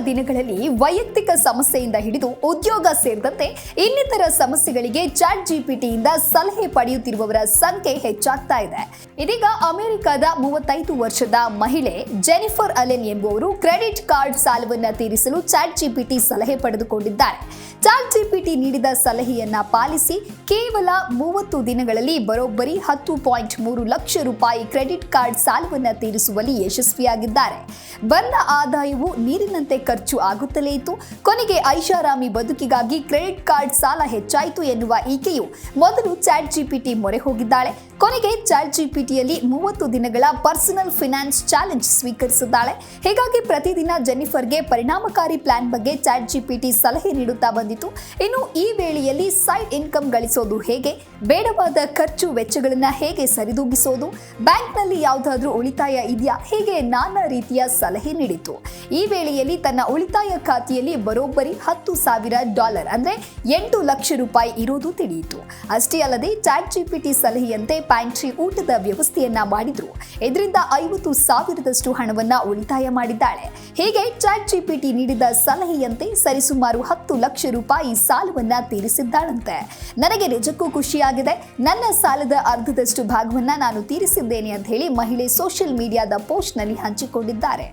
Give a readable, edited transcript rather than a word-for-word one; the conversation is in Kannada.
ದಿನಗಳಲ್ಲಿ ವೈಯಕ್ತಿಕ ಸಮಸ್ಯೆಯಿಂದ ಹಿಡಿದು ಉದ್ಯೋಗ ಸೇರಿದಂತೆ ಇನ್ನಿತರ ಸಮಸ್ಯೆಗಳಿಗೆ ಚಾಟ್ ಜಿಪಿಟಿಯಿಂದ ಸಲಹೆ ಪಡೆಯುತ್ತಿರುವವರ ಸಂಖ್ಯೆ ಹೆಚ್ಚಾಗ್ತಾ ಇದೆ. ಇದೀಗ ಅಮೆರಿಕದ 35 ವರ್ಷದ ಮಹಿಳೆ ಜೆನಿಫರ್ ಅಲೆನ್ ಎಂಬುವರು ಕ್ರೆಡಿಟ್ ಕಾರ್ಡ್ ಸಾಲವನ್ನು ತೀರಿಸಲು ಚಾಟ್ ಜಿಪಿಟಿ ಸಲಹೆ ಪಡೆದುಕೊಂಡಿದ್ದಾರೆ. ಚಾಟ್ ಜಿಪಿಟಿ ನೀಡಿದ ಸಲಹೆಯನ್ನ ಪಾಲಿಸಿ ಕೇವಲ 30 ದಿನಗಳಲ್ಲಿ ಬರೋಬ್ಬರಿ 10.3 ಲಕ್ಷ ರೂಪಾಯಿ ಕ್ರೆಡಿಟ್ ಕಾರ್ಡ್ ಸಾಲವನ್ನು ತೀರಿಸುವಲ್ಲಿ ಯಶಸ್ವಿಯಾಗಿದ್ದಾರೆ. ಬಂದ ಆದಾಯವು ನೀರಿನಂತೆ ಖರ್ಚು ಆಗುತ್ತಲೇ ಇತ್ತು. ಕೊನೆಗೆ ಐಷಾರಾಮಿ ಬದುಕಿಗಾಗಿ ಕ್ರೆಡಿಟ್ ಕಾರ್ಡ್ ಸಾಲ ಹೆಚ್ಚಾಯಿತು ಎನ್ನುವ ಈಕೆಯು ಮೊದಲು ಚಾಟ್ ಜಿಪಿಟಿ ಮೊರೆ ಹೋಗಿದ್ದಾಳೆ. ಕೊನೆಗೆ ಚಾಟ್ ಜಿಪಿಟಿಯಲ್ಲಿ 30 ದಿನಗಳ ಪರ್ಸನಲ್ ಫಿನಾನ್ಸ್ ಚಾಲೆಂಜ್ ಸ್ವೀಕರಿಸಿದ್ದಾಳೆ. ಹೀಗಾಗಿ ಪ್ರತಿದಿನ ಜೆನಿಫರ್ಗೆ ಪರಿಣಾಮಕಾರಿ ಪ್ಲಾನ್ ಬಗ್ಗೆ ಚಾಟ್ ಜಿಪಿಟಿ ಸಲಹೆ ನೀಡುತ್ತಾ ಬಂದಿತು. ಇನ್ನು ಈ ವೇಳೆಯಲ್ಲಿ ಸೈಡ್ ಇನ್ಕಮ್ ಗಳಿಸೋದು ಹೇಗೆ, ಬೇಡವಾದ ಖರ್ಚು ವೆಚ್ಚಗಳನ್ನು ಹೇಗೆ ಸರಿದೂಗಿಸೋದು, ಬ್ಯಾಂಕ್ನಲ್ಲಿ ಯಾವುದಾದ್ರೂ ಉಳಿತಾಯ ಇದೆಯಾ, ಹೀಗೆ ನಾನಾ ರೀತಿಯ ಸಲಹೆ ನೀಡಿತು. ಈ ವೇಳೆಯಲ್ಲಿ ತನ್ನ ಉಳಿತಾಯ ಖಾತೆಯಲ್ಲಿ ಬರೋಬ್ಬರಿ $10,000 ಅಂದ್ರೆ 8 ಲಕ್ಷ ರೂಪಾಯಿ ಇರೋದು ತಿಳಿಯಿತು. ಅಷ್ಟೇ ಅಲ್ಲದೆ ಚಾಟ್ ಜಿಪಿಟಿ ಸಲಹೆಯಂತೆ ಪ್ಯಾಂಟ್ರಿ ಊಟದ ವ್ಯವಸ್ಥೆಯನ್ನ ಮಾಡಿದ್ರು. ಇದರಿಂದ 50,000ದಷ್ಟು ಹಣವನ್ನ ಉಳಿತಾಯ ಮಾಡಿದ್ದಾಳೆ. ಹೀಗೆ ಚಾಟ್ ಜಿಪಿಟಿ ನೀಡಿದ ಸಲಹೆಯಂತೆ ಸರಿಸುಮಾರು 10 ಲಕ್ಷ ರೂಪಾಯಿ ಸಾಲವನ್ನ ತೀರಿಸಿದ್ದಾಳಂತೆ. ನನಗೆ ನಿಜಕ್ಕೂ ಖುಷಿಯಾಗಿದೆ. ನನ್ನ ಸಾಲದ ಅರ್ಧದಷ್ಟು ಭಾಗವನ್ನ ನಾನು ತೀರಿಸಿದ್ದೇನೆ ಅಂತ ಹೇಳಿ ಮಹಿಳೆ ಸೋಷಿಯಲ್ ಮೀಡಿಯಾದ ಪೋಸ್ಟ್ ನಲ್ಲಿ ಹಂಚಿಕೊಂಡಿದ್ದಾರೆ.